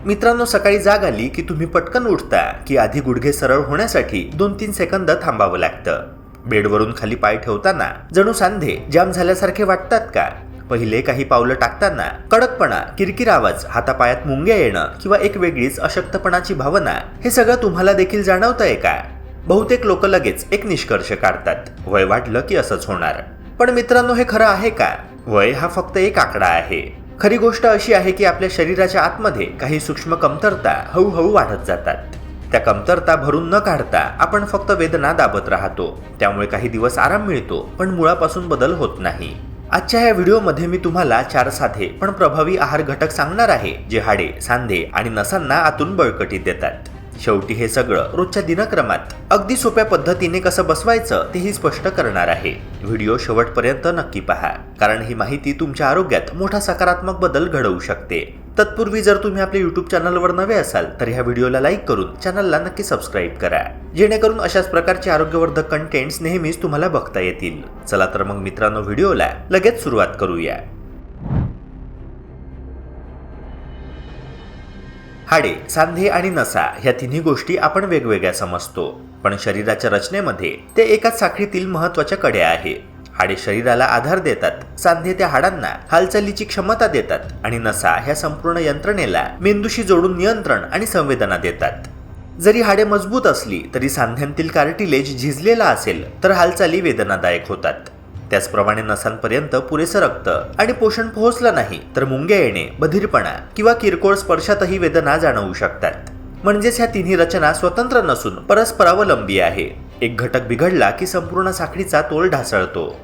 मित्रांनो, सकाळी जाग आली की तुम्ही पटकन उठता की आधी गुडघे सरळ होण्यासाठी 2-3 सेकंद थांबावं लागतं? बेडवरून खाली पाय ठेवताना जणू सांधे जाम झाल्यासारखे वाटतात का? पहिले काही पावलं टाकताना कडकपणा, किरकिर आवाज, हातापायात मुंग्या येणं किंवा एक वेगळीच अशक्तपणाची भावना, हे सगळं तुम्हाला देखील जाणवतंय का? बहुतेक लोक लगेच एक निष्कर्ष काढतात, वय वाढलं की असंच होणार. पण मित्रांनो, हे खरं आहे का? वय हा फक्त एक आकडा आहे. खरी गोष्ट अशी आहे की आपल्या शरीराच्या आतमध्ये काही सूक्ष्म कमतरता हळूहळू वाढत जातात. त्या कमतरता भरून न काढता आपण फक्त वेदना दाबत राहतो. त्यामुळे काही दिवस आराम मिळतो, पण मुळापासून बदल होत नाही. आजच्या या व्हिडिओमध्ये मी तुम्हाला 4 साधे पण प्रभावी आहार घटक सांगणार आहे, जे हाडे, सांधे आणि नसांना आतून बळकटी देतात. शेवटी हे सगळं रोजच्या दिनक्रमात अगदी सोप्या पद्धतीने कसं बसवायचं तेही स्पष्ट करणार आहे. व्हिडिओ शेवटपर्यंत नक्की पहा, कारण ही माहिती तुमच्या आरोग्यात मोठा सकारात्मक बदल घडवू शकते. तत्पूर्वी जर तुम्ही आपल्या YouTube चॅनलवर नवे असाल तर ह्या व्हिडिओला लाईक करून चॅनलला नक्की सबस्क्राईब करा, जेणेकरून अशाच प्रकारचे आरोग्यवर्धक कंटेंट्स नेहमीच तुम्हाला बघता येतील. चला तर मग मित्रांनो, व्हिडिओला लगेच सुरुवात करूया. हाडे, सांधे आणि नसा ह्या तिन्ही गोष्टी आपण वेगवेगळ्या समजतो, पण शरीराच्या रचनेमध्ये ते एकाच साखळीतील महत्त्वाच्या कड्या आहेत. हाडे शरीराला आधार देतात, सांधे त्या हाडांना हालचालीची क्षमता देतात आणि नसा ह्या संपूर्ण यंत्रणेला मेंदूशी जोडून नियंत्रण आणि संवेदना देतात. जरी हाडे मजबूत असली तरी सांध्यांतील कार्टिलेज झिजलेला असेल तर हालचाली वेदनादायक होतात. त्याचप्रमाणे नसांपर्यंत पुरेसं रक्त आणि पोषण पोहोचलं नाही तर मुंग्या येणे, बधिरपणा किंवा किरकोळ स्पर्शातही वेदना जाणवू शकतात. म्हणजेच ह्या तिन्ही रचना स्वतंत्र नसून परस्परावलंबी आहे. एक घटक बिघडला की संपूर्ण साखळीचा तोल ढासळतो.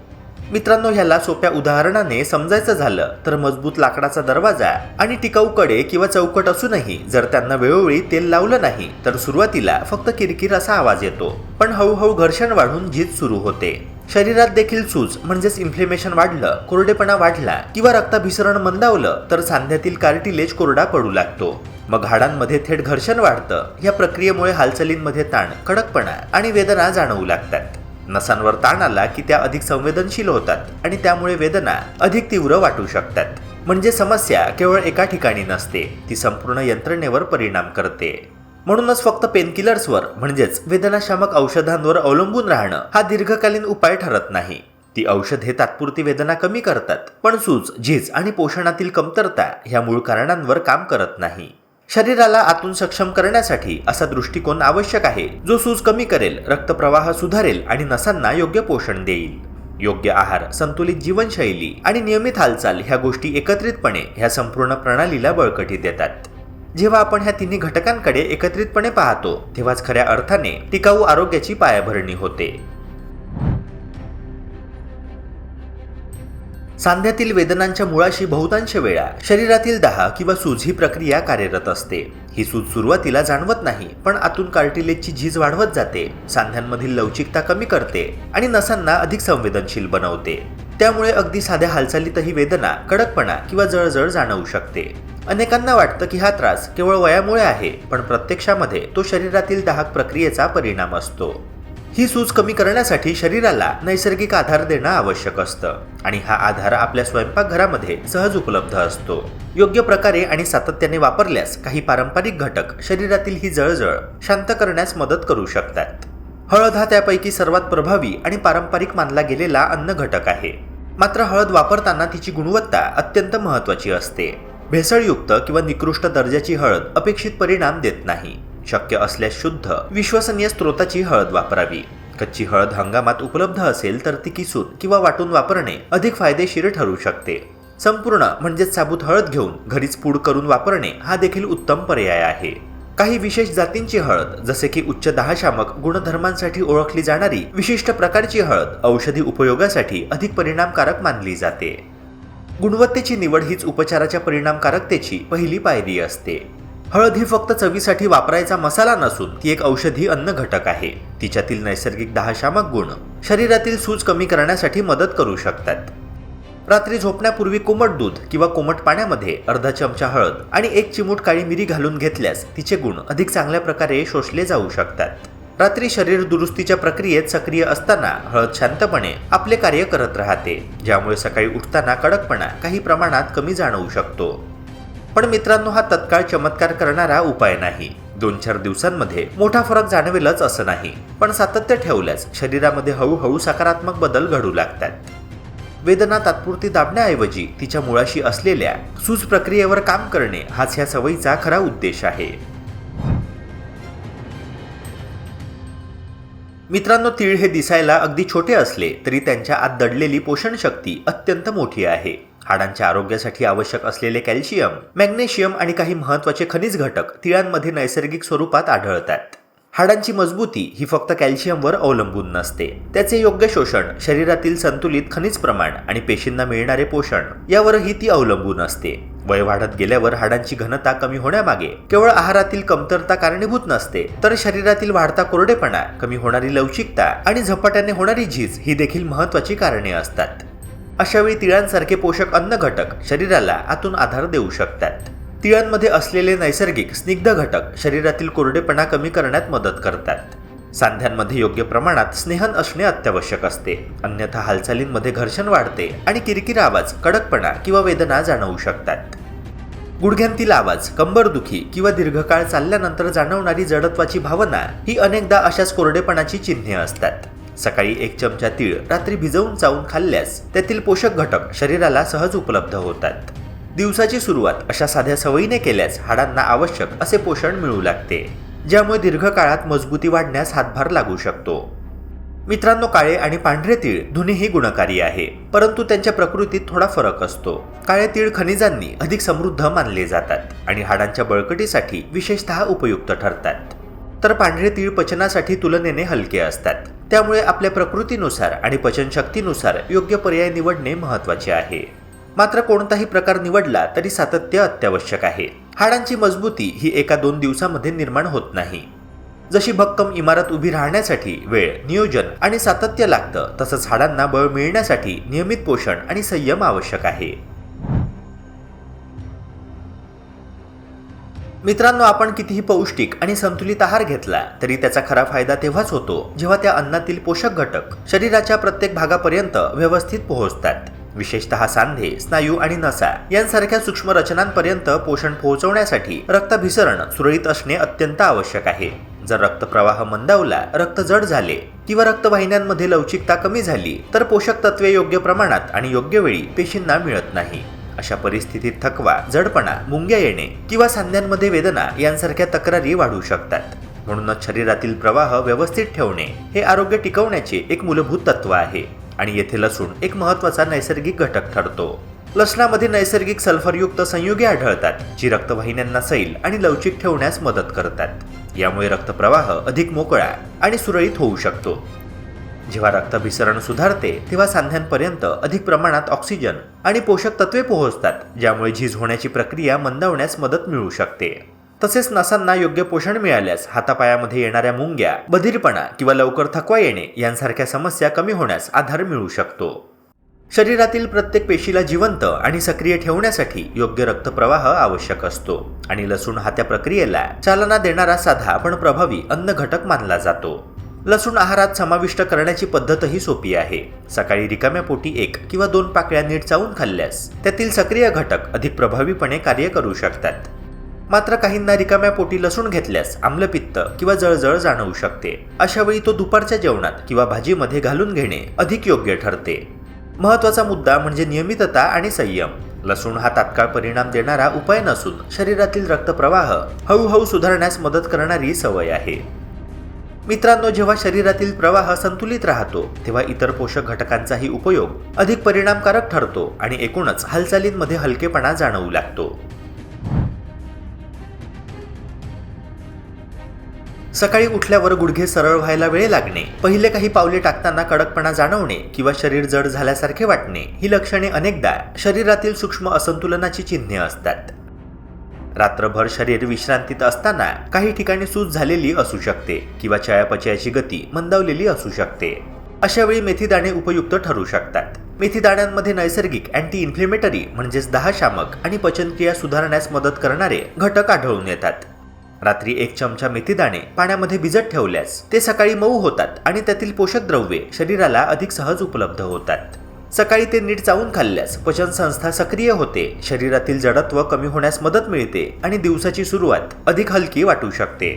मित्रांनो, ह्याला सोप्या उदाहरणाने समजायचं झालं तर मजबूत लाकडाचा दरवाजा आणि टिकाऊ कडे किंवा चौकट असूनही जर त्यांना वेळोवेळी तेल लावलं नाही तर सुरुवातीला फक्त किरकिर असा आवाज येतो, पण हळूहळू घर्षण वाढून झीज सुरू होते. शरीरात देखील सूज म्हणजेच इन्फ्लेमेशन वाढलं, कोरडेपणा वाढला किंवा रक्ताभिसरण मंदावलं तर सांध्यातील कार्टिलेज कोरडा पडू लागतो. मग हाडांमध्ये थेट घर्षण वाढतं. या प्रक्रियेमुळे हालचालींमध्ये ताण, कडकपणा आणि वेदना जाणवू लागतात. नसांवर ताण आला की त्या अधिक संवेदनशील होतात आणि त्यामुळे वेदना अधिक तीव्र वाटू शकतात. म्हणजे समस्या केवळ एका ठिकाणी नसते, ती संपूर्ण यंत्रणेवर परिणाम करते. म्हणूनच फक्त पेनकिलर्सवर म्हणजेच वेदनाशामक औषधांवर अवलंबून राहणं हा दीर्घकालीन उपाय ठरत नाही. ती औषधे तात्पुरती वेदना कमी करतात, पण सूज, झीज आणि पोषणातील कमतरता ह्या मूळ कारणांवर काम करत नाही. शरीराला आतून सक्षम करण्यासाठी असा दृष्टिकोन आवश्यक आहे, जो सूज कमी करेल, रक्तप्रवाह सुधारेल आणि नसांना योग्य पोषण देईल. योग्य आहार, संतुलित जीवनशैली आणि नियमित हालचाल ह्या गोष्टी एकत्रितपणे ह्या संपूर्ण प्रणालीला बळकटी देतात. जेव्हा आपण ह्या तिन्ही घटकांकडे एकत्रितपणे पाहतो तेव्हाच खऱ्या अर्थाने टिकाऊ आरोग्याची पायाभरणी होते. सांध्यातील वेदनांच्या मुळाशी बहुतांश वेळा शरीरातील दाह किंवा सूज ही प्रक्रिया कार्यरत असते. ही सूज सुरुवातीला जाणवत नाही, पण आतून कार्टिलेजची झीज वाढवत जाते, सांध्यांमधील लवचिकता कमी करते आणि नसांना अधिक संवेदनशील बनवते. त्यामुळे अगदी साध्या हालचालीतही वेदना, कडकपणा किंवा जळजळ जाणवू शकते. अनेकांना वाटतं की हा त्रास केवळ वयामुळे आहे, पण प्रत्यक्षामध्ये तो शरीरातील दाहक प्रक्रियेचा परिणाम असतो. ही सूज कमी करण्यासाठी शरीराला नैसर्गिक आधार देणं आवश्यक असतं आणि हा आधार आपल्या स्वयंपाकघरामध्ये सहज उपलब्ध असतो. योग्य प्रकारे आणि सातत्याने वापरल्यास काही पारंपरिक घटक शरीरातील ही जळजळ शांत करण्यास मदत करू शकतात. हळद हा त्यापैकी सर्वात प्रभावी आणि पारंपरिक मानला गेलेला अन्न घटक आहे. मात्र हळद वापरताना तिची गुणवत्ता अत्यंत महत्त्वाची असते. भेसळयुक्त किंवा निकृष्ट दर्जाची हळद अपेक्षित परिणाम देत नाही. शक्य असल्यास शुद्ध, विश्वसनीय स्रोताची हळद वापरावी. कच्ची हळद हंगामात उपलब्ध असेल तर ती किसून किंवा वाटून वापरणे अधिक फायदेशीर ठरू शकते. संपूर्ण म्हणजेच साबूत हळद घेऊन घरीच पूड करून वापरणे हा देखील उत्तम पर्याय आहे. काही विशेष जातींची हळद, जसे की उच्च दाहशामक गुणधर्मांसाठी ओळखली जाणारी विशिष्ट प्रकारची हळद औषधी उपयोगासाठी अधिक परिणामकारक मानली जाते. गुणवत्तेची निवड हीच उपचाराच्या परिणामकारकतेची पहिली पायरी असते. हळद ही फक्त चवीसाठी वापरायचा मसाला नसून ती एक औषधी अन्न घटक आहे. तिच्यातील नैसर्गिक दाहशामक गुण शरीरातील सूज कमी करण्यासाठी मदत करू शकतात. रात्री झोपण्यापूर्वी कोमट दूध किंवा कोमट पाण्यामध्ये अर्धा चमचा हळद आणि 1 चिमूट काळी मिरी घालून घेतल्यास तिचे गुण अधिक चांगल्या प्रकारे शोषले जाऊ शकतात. रात्री शरीर दुरुस्तीच्या प्रक्रियेत सक्रिय असताना हळद शांतपणे आपले कार्य करत राहते, ज्यामुळे सकाळी उठताना कडकपणा काही प्रमाणात कमी जाणवू शकतो. पण मित्रांनो, हा तत्काळ चमत्कार करणारा उपाय नाही. 2-4 दिवसांमध्ये मोठा फरक जाणवेलच असं नाही, पण सातत्य ठेवल्यास शरीरामध्ये हळूहळू सकारात्मक बदल घडू लागतात. वेदना तात्पुरती दाबण्याऐवजी तिच्या मुळाशी असलेल्या सूज प्रक्रियेवर काम करणे हाच ह्या सवयीचा खरा उद्देश आहे. मित्रांनो, तीळ हे दिसायला अगदी छोटे असले तरी त्यांच्या आत दडलेली पोषण शक्ती अत्यंत मोठी आहे. हाडांच्या आरोग्यासाठी आवश्यक असलेले कॅल्शियम, मॅग्नेशियम आणि काही महत्त्वाचे खनिज घटक तिळांमध्ये नैसर्गिक स्वरूपात आढळतात. हाडांची मजबूती ही फक्त कॅल्शियमवर अवलंबून नसते. त्याचे योग्य शोषण, शरीरातील संतुलित खनिज प्रमाण आणि पेशींना मिळणारे पोषण यावरही ती अवलंबून असते. वय वाढत गेल्यावर हाडांची घनता कमी होण्यामागे केवळ आहारातील कमतरता कारणीभूत नसते, तर शरीरातील वाढता कोरडेपणा, कमी होणारी लवचिकता आणि झपाट्याने होणारी झीज ही देखील महत्त्वाची कारणे असतात. अशावेळी तिळांसारखे पोषक अन्न घटक शरीराला आतून आधार देऊ शकतात. तिळांमध्ये असलेले नैसर्गिक स्निग्ध घटक शरीरातील कोरडेपणा कमी करण्यात मदत करतात. सांध्यांमध्ये योग्य प्रमाणात स्नेहन असणे अत्यावश्यक असते, अन्यथा हालचालींमध्ये घर्षण वाढते आणि किरकिर आवाज, कडकपणा किंवा वेदना जाणवू शकतात. गुडघ्यांतील आवाज, कंबरदुखी किंवा दीर्घकाळ चालल्यानंतर जाणवणारी जडत्वाची भावना ही अनेकदा अशाच कोरडेपणाची चिन्हे असतात. सकाळी 1 चमचा तीळ रात्री भिजवून चावून खाल्ल्यास त्यातील पोषक घटक शरीराला सहज उपलब्ध होतात. दिवसाची सुरुवात अशा साध्या सवयीने केल्यास हाडांना आवश्यक असे पोषण मिळू लागते, ज्यामुळे दीर्घकाळात मजबूती वाढण्यास हातभार लागू शकतो. मित्रांनो, काळे आणि पांढरे तीळ दोन्हीही गुणकारी आहे, परंतु त्यांच्या प्रकृतीत थोडा फरक असतो. काळे तीळ खनिजांनी अधिक समृद्ध मानले जातात आणि हाडांच्या बळकटीसाठी विशेषतः उपयुक्त ठरतात, तर पांढरे तीळ पचनासाठी तुलनेने हलके असतात. त्यामुळे आपल्या प्रकृतीनुसार आणि पचनशक्तीनुसार योग्य पर्याय निवडणे महत्त्वाचे आहे. मात्र कोणताही प्रकार निवडला तरी सातत्य अत्यावश्यक आहे. हाडांची मजबूती ही 1-2 दिवसामध्ये निर्माण होत नाही. जशी भक्कम इमारत उभी राहण्यासाठी वेळ, नियोजन आणि सातत्य लागतं, तसंच हाडांना बळ मिळण्यासाठी नियमित पोषण आणि संयम आवश्यक आहे. मित्रांनो, आपण कितीही पौष्टिक आणि संतुलित आहार घेतला तरी त्याचा खरा फायदा तेव्हाच होतो जेव्हा त्या अन्नातील पोषक घटक शरीराच्या प्रत्येक भागापर्यंत व्यवस्थित पोहोचतात. विशेषतः सांधे, स्नायू आणि नसा यांसारख्या सूक्ष्म रचनांपर्यंत पोषण पोहोचवण्यासाठी रक्ताभिसरण सुरळीत असणे अत्यंत आवश्यक आहे. जर रक्तप्रवाह मंदावला, रक्त जड झाले किंवा रक्तवाहिन्यांमध्ये लवचिकता कमी झाली तर पोषक तत्वे योग्य प्रमाणात आणि योग्य वेळी पेशींना मिळत नाही. अशा परिस्थितीत थकवा, जडपणा, मुंग्या येणे किंवा सांध्यांमध्ये वेदना यांसारख्या तक्रारी वाढू शकतात. म्हणूनच शरीरातील प्रवाह व्यवस्थित ठेवणे हे आरोग्य टिकवण्याचे एक मूलभूत तत्व आहे आणि येथे लसूण एक महत्त्वाचा नैसर्गिक घटक ठरतो. लसणामध्ये नैसर्गिक सल्फरयुक्त संयुगे आढळतात, जी रक्तवाहिन्यांना सैल आणि लवचिक ठेवण्यास मदत करतात. यामुळे रक्तप्रवाह अधिक मोकळा आणि सुरळीत होऊ शकतो. जेव्हा रक्ताभिसरण सुधारते तेव्हा सांध्यांपर्यंत अधिक प्रमाणात ऑक्सिजन आणि पोषक तत्वे पोहोचतात, ज्यामुळे झीज होण्याची प्रक्रिया मंदावण्यास मदत मिळू शकते. तसेच नसांना योग्य पोषण मिळाल्यास हातापायामध्ये येणाऱ्या मुंग्या, बधिरपणा किंवा लवकर थकवा येणे यांसारख्या समस्या कमी होण्यास आधार मिळू शकतो. शरीरातील प्रत्येक पेशीला जिवंत आणि सक्रिय ठेवण्यासाठी योग्य रक्तप्रवाह आवश्यक असतो आणि लसूण हा त्या प्रक्रियेला चालना देणारा साधा पण प्रभावी अन्न घटक मानला जातो. लसूण आहारात समाविष्ट करण्याची पद्धतही सोपी आहे. सकाळी रिकाम्या पोटी 1 किंवा 2 पाकळ्या नीट चावून खाल्ल्यास त्यातील सक्रिय घटक अधिक प्रभावीपणे कार्य करू शकतात. मात्र काहींना रिकाम्या पोटी लसूण घेतल्यास आम्लपित्त किंवा जळजळ जाणवू शकते. अशा वेळी तो दुपारच्या जेवणात किंवा भाजीमध्ये घालून घेणे अधिक योग्य ठरते. महत्त्वाचा मुद्दा म्हणजे नियमितता आणि संयम. लसूण हा तात्काळ परिणाम देणारा उपाय नसून शरीरातील रक्तप्रवाह हळूहळू सुधारण्यास मदत करणारी सवय आहे. मित्रांनो, जेव्हा शरीरातील प्रवाह संतुलित राहतो तेव्हा इतर पोषक घटकांचाही उपयोग अधिक परिणामकारक ठरतो आणि एकूणच हालचालींमध्ये हलकेपणा जाणवू लागतो. सकाळी उठल्यावर गुडघे सरळ व्हायला वेळ लागणे, पहिले काही पावले टाकताना कडकपणा जाणवणे किंवा शरीर जड झाल्यासारखे वाटणे ही लक्षणे अनेकदा शरीरातील सूक्ष्म असंतुलनाची चिन्हे असतात. रात्रभर शरीर विश्रांतीत असताना काही ठिकाणी सूज झालेली असू शकते किंवा चयापचयाची गती मंदावलेली असू शकते. अशा वेळी मेथीदाणे उपयुक्त ठरू शकतात. मेथीदाण्यांमध्ये नैसर्गिक अँटी इन्फ्लेमेटरी म्हणजेच दाहशामक आणि पचनक्रिया सुधारण्यास मदत करणारे घटक आढळून येतात. रात्री 1 चमचा मेथीदाणे पाण्यामध्ये भिजत ठेवल्यास ते सकाळी मऊ होतात आणि त्यातील पोषक द्रव्ये शरीराला अधिक सहज उपलब्ध होतात. सकाळी ते नीट चावून खाल्ल्यास पचन संस्था सक्रिय होते, शरीरातील जडत्व कमी होण्यास मदत मिळते आणि दिवसाची सुरुवात अधिक हलकी वाटू शकते.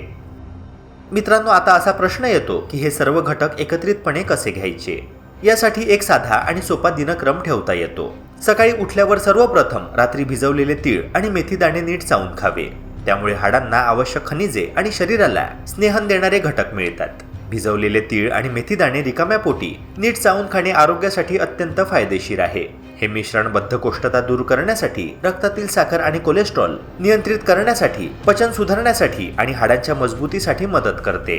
मित्रांनो, आता असा प्रश्न येतो की हे सर्व घटक एकत्रितपणे कसे घ्यायचे. यासाठी एक साधा आणि सोपा दिनक्रम ठेवता येतो. सकाळी उठल्यावर सर्वप्रथम रात्री भिजवलेले तीळ आणि मेथीदाणे नीट चावून खावे. त्यामुळे हाडांना आवश्यक खनिजे आणि शरीराला स्नेहन देणारे घटक मिळतात. भिजवलेले तीळ आणि मेथीदाणे रिकाम्या पोटी नीट चावून खाणे आरोग्यासाठी अत्यंत फायदेशीर आहे. हे मिश्रण बद्धकोष्ठता दूर करण्यासाठी, रक्तातील साखर आणि कोलेस्ट्रॉल नियंत्रित करण्यासाठी, पचन सुधारण्यासाठी आणि हाडांच्या मजबूतीसाठी मदत करते.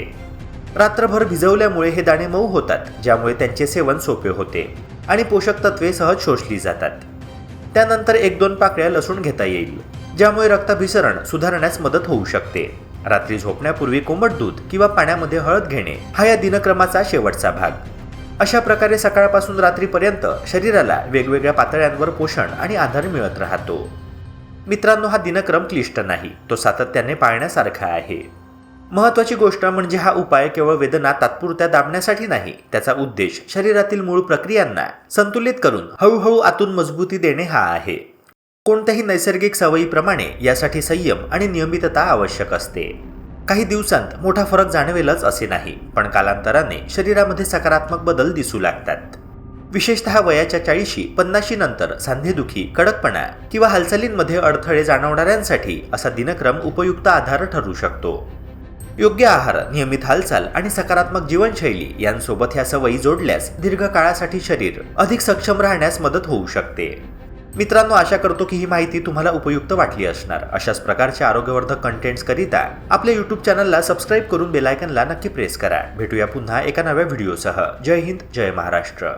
रात्रभर भिजवल्यामुळे हे दाणे मऊ होतात, ज्यामुळे त्यांचे सेवन सोपे होते आणि पोषक तत्वे सहज शोषली जातात. त्यानंतर 1-2 पाकळ्या लसूण घेता येईल, ज्यामुळे रक्ताभिसरण सुधारण्यास मदत होऊ शकते. रात्री झोपण्यापूर्वी कोमट दूध किंवा पाण्यामध्ये हळद घेणे हा या दिनक्रमाचा शेवटचा भाग. अशा प्रकारे सकाळपासून रात्रीपर्यंत शरीराला वेगवेगळ्या पातळ्यांवर पोषण आणि आधार मिळत राहतो. मित्रांनो, हा दिनक्रम क्लिष्ट नाही, तो सातत्याने पाळण्यासारखा आहे. महत्त्वाची गोष्ट म्हणजे हा उपाय केवळ वेदना तात्पुरत्या दाबण्यासाठी नाही, त्याचा उद्देश शरीरातील मूळ प्रक्रियांना संतुलित करून हळूहळू आतून मजबूती देणे हा आहे. कोणत्याही नैसर्गिक सवयीप्रमाणे यासाठी संयम आणि नियमितता आवश्यक असते. काही दिवसांत मोठा फरक जाणवेलच असे नाही, पण कालांतराने शरीरामध्ये सकारात्मक बदल दिसू लागतात. विशेषतः वयाच्या 40-50 नंतर सांधेदुखी, कडकपणा किंवा हालचालींमध्ये अडथळे जाणवणाऱ्यांसाठी असा दिनक्रम उपयुक्त आधार ठरू शकतो. योग्य आहार, नियमित हालचाल आणि सकारात्मक जीवनशैली यांसोबत ह्या सवयी जोडल्यास दीर्घकाळासाठी शरीर अधिक सक्षम राहण्यास मदत होऊ शकते. मित्रांनो, आशा करतो की ही माहिती तुम्हाला उपयुक्त वाटली असणार. अशाच प्रकारच्या आरोग्यवर्धक कंटेंट्स करिता आपल्या YouTube चॅनलला सबस्क्राईब करून बेल आयकॉनला नक्की प्रेस करा. भेटूया पुन्हा एका नव्या व्हिडिओसह. जय हिंद, जय महाराष्ट्र.